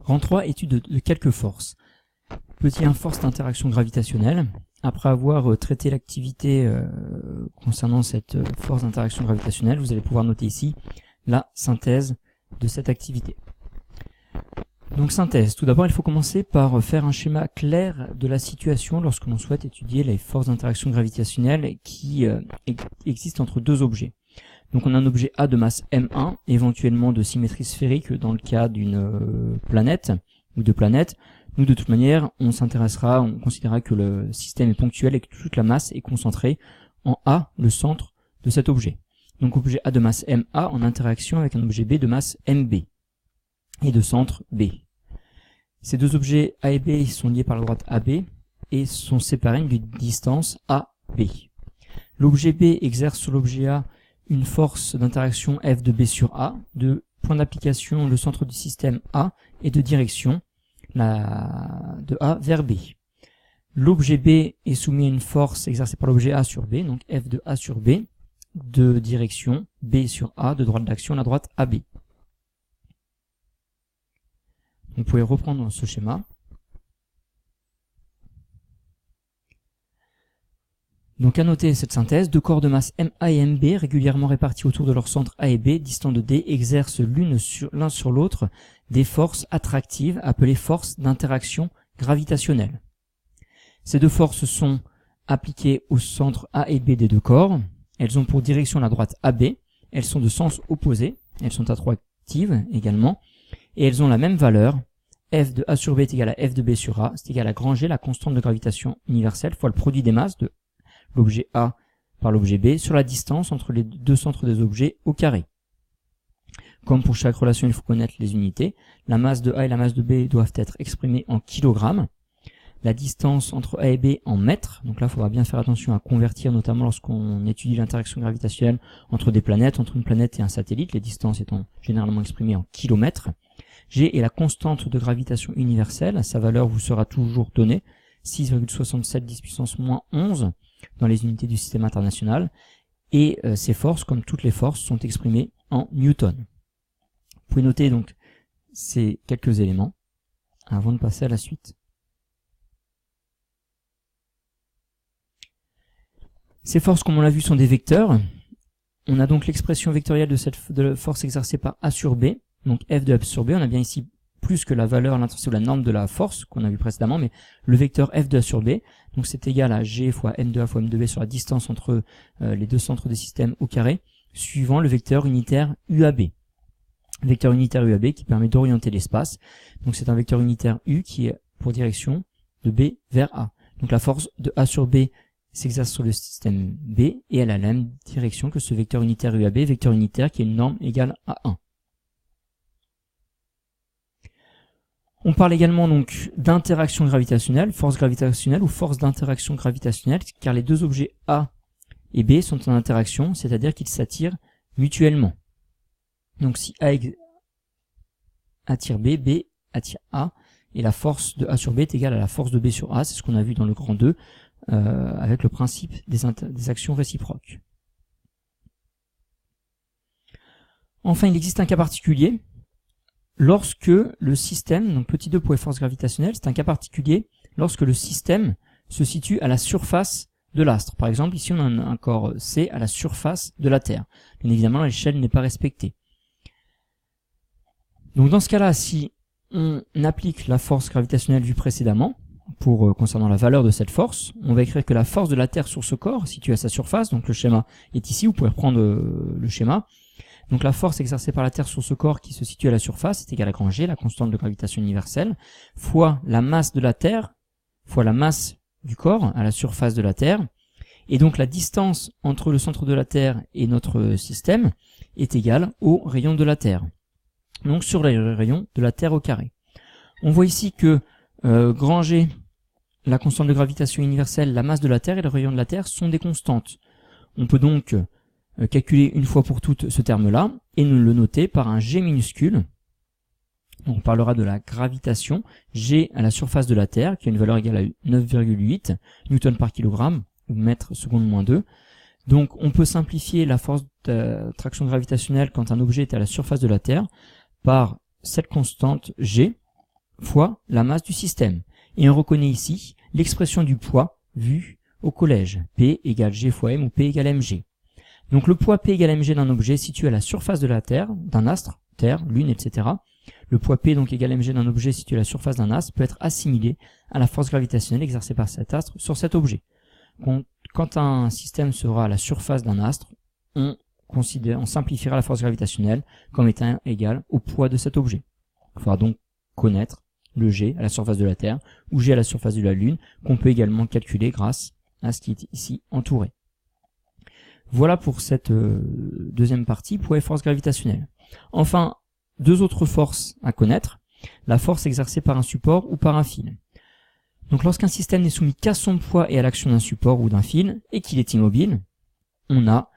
Rang 3, étude de quelques forces. Petit 1, force d'interaction gravitationnelle. Après avoir traité l'activité concernant cette force d'interaction gravitationnelle, vous allez pouvoir noter ici la synthèse de cette activité. Donc synthèse, tout d'abord il faut commencer par faire un schéma clair de la situation lorsque l'on souhaite étudier les forces d'interaction gravitationnelle qui existent entre deux objets. Donc on a un objet A de masse M1, éventuellement de symétrie sphérique dans le cas d'une planète ou de planètes. Nous de toute manière on considérera que le système est ponctuel et que toute la masse est concentrée en A, le centre de cet objet. Donc objet A de masse MA en interaction avec un objet B de masse MB et de centre B. Ces deux objets A et B sont liés par la droite AB et sont séparés d'une distance AB. L'objet B exerce sur l'objet A une force d'interaction F de B sur A, de point d'application le centre du système A et de direction de A vers B. L'objet B est soumis à une force exercée par l'objet A sur B, donc F de A sur B, de direction B sur A, de droite d'action à la droite AB. Vous pouvez reprendre ce schéma. Donc à noter cette synthèse, deux corps de masse MA et MB régulièrement répartis autour de leur centre A et B, distants de D, exercent l'un sur l'autre des forces attractives appelées forces d'interaction gravitationnelle. Ces deux forces sont appliquées au centre A et B des deux corps. Elles ont pour direction la droite AB. Elles sont de sens opposé. Elles sont attractives également. Et elles ont la même valeur. F de A sur B est égal à F de B sur A. C'est égal à grand G, la constante de gravitation universelle, fois le produit des masses de l'objet A par l'objet B sur la distance entre les deux centres des objets au carré. Comme pour chaque relation, il faut connaître les unités. La masse de A et la masse de B doivent être exprimées en kilogrammes. La distance entre A et B en mètres. Donc là, il faudra bien faire attention à convertir, notamment lorsqu'on étudie l'interaction gravitationnelle entre des planètes, entre une planète et un satellite, les distances étant généralement exprimées en kilomètres. G est la constante de gravitation universelle. Sa valeur vous sera toujours donnée, 6,67 10 puissance moins 11 dans les unités du système international. Et ces forces, comme toutes les forces, sont exprimées en newton. Vous pouvez noter donc ces quelques éléments avant de passer à la suite. Ces forces, comme on l'a vu, sont des vecteurs. On a donc l'expression vectorielle de la force exercée par A sur B. Donc F de A sur B, on a bien ici plus que la valeur, l'intensité ou la norme de la force qu'on a vu précédemment, mais le vecteur F de A sur B, donc c'est égal à G fois M de A fois M de B sur la distance entre les deux centres des systèmes au carré, suivant le vecteur unitaire UAB. Vecteur unitaire UAB qui permet d'orienter l'espace. Donc c'est un vecteur unitaire U qui est pour direction de B vers A. Donc la force de A sur B s'exerce sur le système B et elle a la même direction que ce vecteur unitaire UAB, vecteur unitaire qui est une norme égale à 1. On parle également donc d'interaction gravitationnelle, force gravitationnelle ou force d'interaction gravitationnelle, car les deux objets A et B sont en interaction, c'est-à-dire qu'ils s'attirent mutuellement. Donc si A attire B, B attire A, et la force de A sur B est égale à la force de B sur A, c'est ce qu'on a vu dans le grand 2, avec le principe des actions réciproques. Enfin, il existe un cas particulier, lorsque le système, donc petit 2 pour les forces gravitationnelles, c'est un cas particulier lorsque le système se situe à la surface de l'astre. Par exemple, ici on a un corps C à la surface de la Terre. Bien évidemment, l'échelle n'est pas respectée. Donc dans ce cas-là, si on applique la force gravitationnelle vue précédemment, concernant la valeur de cette force, on va écrire que la force de la Terre sur ce corps, situé à sa surface, donc le schéma est ici, vous pouvez reprendre le schéma. Donc la force exercée par la Terre sur ce corps qui se situe à la surface est égale à grand G, la constante de gravitation universelle, fois la masse de la Terre, fois la masse du corps à la surface de la Terre. Et donc la distance entre le centre de la Terre et notre système est égale au rayon de la Terre. Donc sur le rayon de la Terre au carré. On voit ici que grand G, la constante de gravitation universelle, la masse de la Terre et le rayon de la Terre sont des constantes. On peut donc calculer une fois pour toutes ce terme-là et nous le noter par un G minuscule. On parlera de la gravitation, G à la surface de la Terre, qui a une valeur égale à 9,8 newton par kilogramme, ou mètre seconde moins 2. Donc on peut simplifier la force d'attraction gravitationnelle quand un objet est à la surface de la Terre par cette constante G, fois la masse du système. Et on reconnaît ici l'expression du poids vue au collège. P égale G fois M ou P égale mg. Donc le poids P égale mg d'un objet situé à la surface de la Terre, d'un astre, Terre, Lune, etc. Le poids P donc égale mg d'un objet situé à la surface d'un astre peut être assimilé à la force gravitationnelle exercée par cet astre sur cet objet. Quand un système sera à la surface d'un astre, on simplifiera la force gravitationnelle comme étant égale au poids de cet objet. Il faudra donc connaître le G à la surface de la Terre ou G à la surface de la Lune, qu'on peut également calculer grâce à ce qui est ici entouré. Voilà pour cette deuxième partie, poids et force gravitationnelle. Enfin, deux autres forces à connaître, la force exercée par un support ou par un fil. Donc lorsqu'un système n'est soumis qu'à son poids et à l'action d'un support ou d'un fil, et qu'il est immobile, on a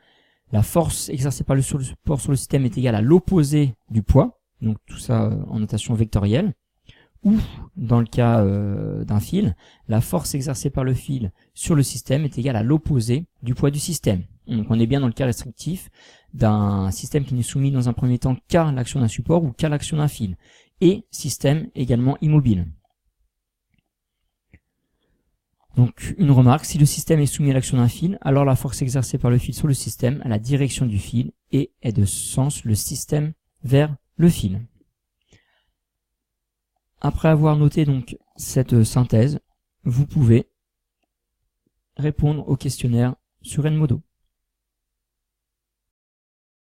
la force exercée par le support sur le système est égale à l'opposé du poids, donc tout ça en notation vectorielle, ou dans le cas d'un fil, la force exercée par le fil sur le système est égale à l'opposé du poids du système. Donc on est bien dans le cas restrictif d'un système qui n'est soumis dans un premier temps qu'à l'action d'un support ou qu'à l'action d'un fil, et système également immobile. Donc une remarque, si le système est soumis à l'action d'un fil, alors la force exercée par le fil sur le système a la direction du fil et est de sens le système vers le fil. Après avoir noté donc cette synthèse, vous pouvez répondre au questionnaire sur Edmodo.